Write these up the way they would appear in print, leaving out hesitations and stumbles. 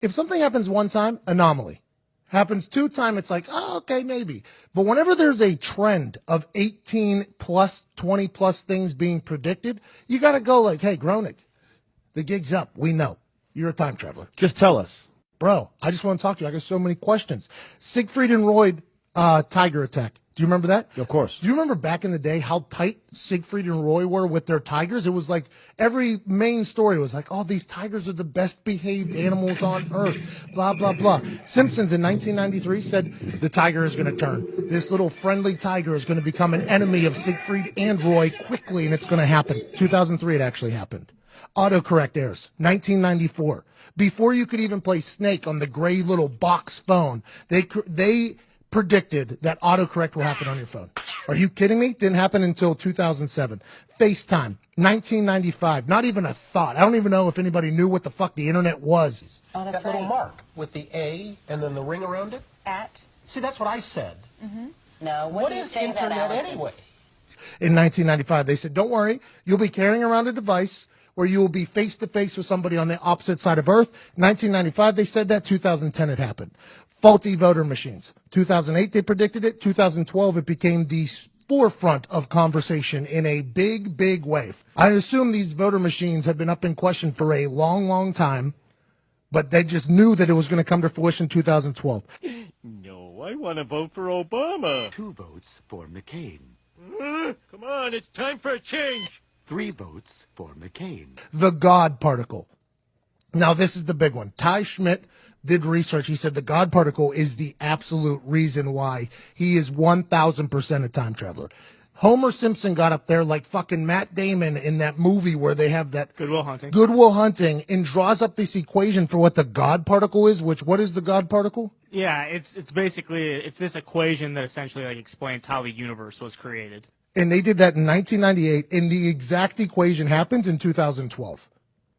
If something happens one time, anomaly. Happens 2 times, it's like, oh, okay, maybe. But whenever there's a trend of 18 plus, 20 plus things being predicted, you got to go like, hey, Groening, the gig's up. We know. You're a time traveler. Just tell us. Bro, I just want to talk to you. I got so many questions. Siegfried and Roy tiger attack. Do you remember that? Of course. Do you remember back in the day how tight Siegfried and Roy were with their tigers? It was like every main story was like, oh, these tigers are the best behaved animals on earth, blah, blah, blah. Simpsons in 1993 said the tiger is going to turn. This little friendly tiger is going to become an enemy of Siegfried and Roy quickly, and it's going to happen. 2003, it actually happened. Autocorrect errors, 1994. Before you could even play Snake on the gray little box phone, they predicted that autocorrect will happen on your phone. Are you kidding me? Didn't happen until 2007. FaceTime, 1995. Not even a thought. I don't even know if anybody knew what the fuck the internet was. Oh, that's that little mark with the A and then the ring around it. At. See, that's what I said. Mm-hmm. No, what is internet anyway? In 1995, they said, don't worry, you'll be carrying around a device where you will be face-to-face with somebody on the opposite side of Earth. 1995, they said that. 2010, it happened. Faulty voter machines. 2008, they predicted it. 2012, it became the forefront of conversation in a big, big wave. I assume these voter machines have been up in question for a long, long time, but they just knew that it was going to come to fruition in 2012. No, I want to vote for Obama. 2 votes for McCain. Come on, it's time for a change. 3 votes for McCain. The God particle. Now, this is the big one. Ty Schmidt did research. He said the God particle is the absolute reason why he is 1,000% a time traveler. Homer Simpson got up there like fucking Matt Damon in that movie where they have that Good Will Hunting. Good Will Hunting, and draws up this equation for what the God particle is, what is the God particle? Yeah, it's basically this equation that essentially like explains how the universe was created. And they did that in 1998, and the exact equation happens in 2012.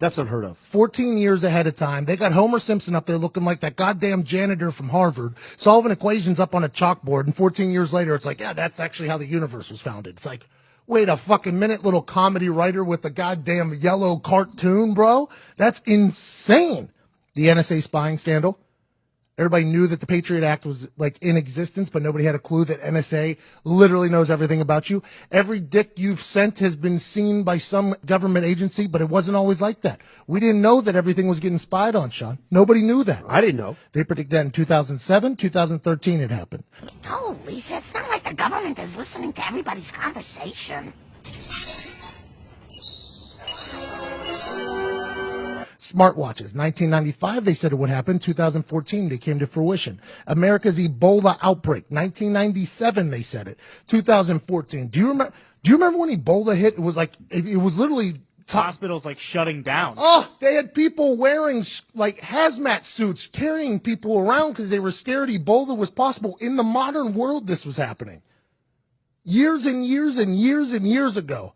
That's unheard of. 14 years ahead of time. They got Homer Simpson up there looking like that goddamn janitor from Harvard, solving equations up on a chalkboard, and 14 years later, it's like, yeah, that's actually how the universe was founded. It's like, wait a fucking minute, little comedy writer with a goddamn yellow cartoon, bro? That's insane. The NSA spying scandal. Everybody knew that the Patriot Act was like in existence, but nobody had a clue that NSA literally knows everything about you. Every dick you've sent has been seen by some government agency, but it wasn't always like that. We didn't know that everything was getting spied on, Sean. Nobody knew that. I didn't know. They predicted that in 2007, 2013 it happened. No, Lisa, it's not like the government is listening to everybody's conversation. Smartwatches, 1995, they said it would happen. 2014, they came to fruition. America's Ebola outbreak, 1997, they said it. 2014. Do you remember when Ebola hit? It was like, it was literally Hospitals like shutting down. Oh, they had people wearing like hazmat suits, carrying people around because they were scared Ebola was possible. In the modern world, this was happening. Years and years and years and years ago,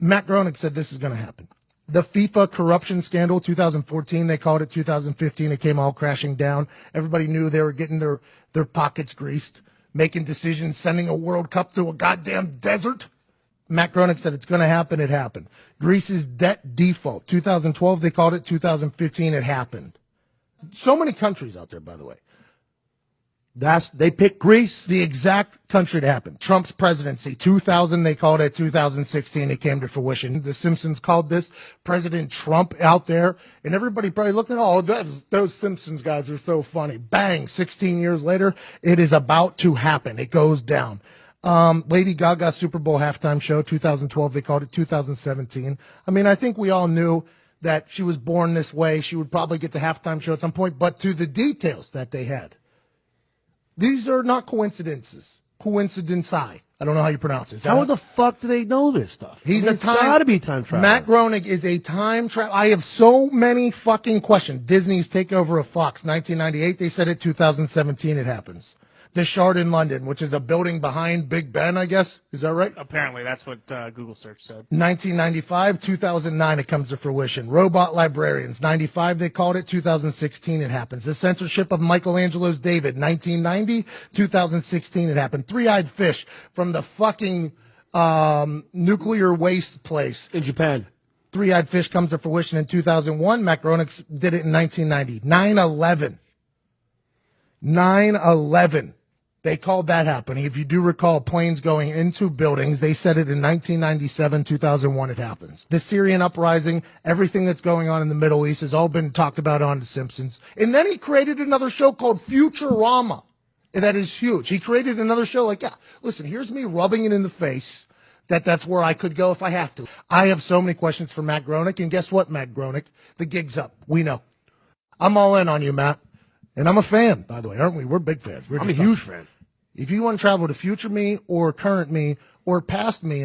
Matt Groening said this is going to happen. The FIFA corruption scandal, 2014, they called it. 2015, it came all crashing down. Everybody knew they were getting their pockets greased, making decisions, sending a World Cup to a goddamn desert. Matt Groening said it's going to happen. It happened. Greece's debt default, 2012, they called it. 2015, it happened. So many countries out there, by the way. They picked Greece. The exact country to happen. Trump's presidency, 2000, they called it. 2016, it came to fruition. The Simpsons called this President Trump out there, and everybody probably looked at, oh, those Simpsons guys are so funny. Bang, 16 years later, it is about to happen. It goes down. Lady Gaga Super Bowl halftime show, 2012, they called it. 2017. I mean, I think we all knew that she was born this way. She would probably get the halftime show at some point, but to the details that they had. These are not coincidences. Coincidenci. I don't know how you pronounce it. How the fuck do they know this stuff? It's got to be time travel. Matt Groening is a time travel. I have so many fucking questions. Disney's takeover of Fox, 1998. They said it. 2017, it happens. The Shard in London, which is a building behind Big Ben, I guess. Is that right? Apparently, that's what Google search said. 1995, 2009, it comes to fruition. Robot Librarians, 95, they called it. 2016, it happens. The censorship of Michelangelo's David, 1990, 2016, it happened. Three-eyed fish from the fucking nuclear waste place. In Japan. Three-Eyed Fish comes to fruition in 2001. Matt Groening did it in 1990. 9/11. 9/11. They called that happening. If you do recall planes going into buildings, they said it in 1997, 2001 it happens. The Syrian uprising, everything that's going on in the Middle East has all been talked about on The Simpsons. And then he created another show called Futurama. And that is huge. He created another show like, yeah, listen, here's me rubbing it in the face that's where I could go if I have to. I have so many questions for Matt Groening. And guess what, Matt Groening? The gig's up. We know. I'm all in on you, Matt. And I'm a fan, by the way, aren't we? We're big fans. I'm a huge fan. If you want to travel to future me or current me or past me,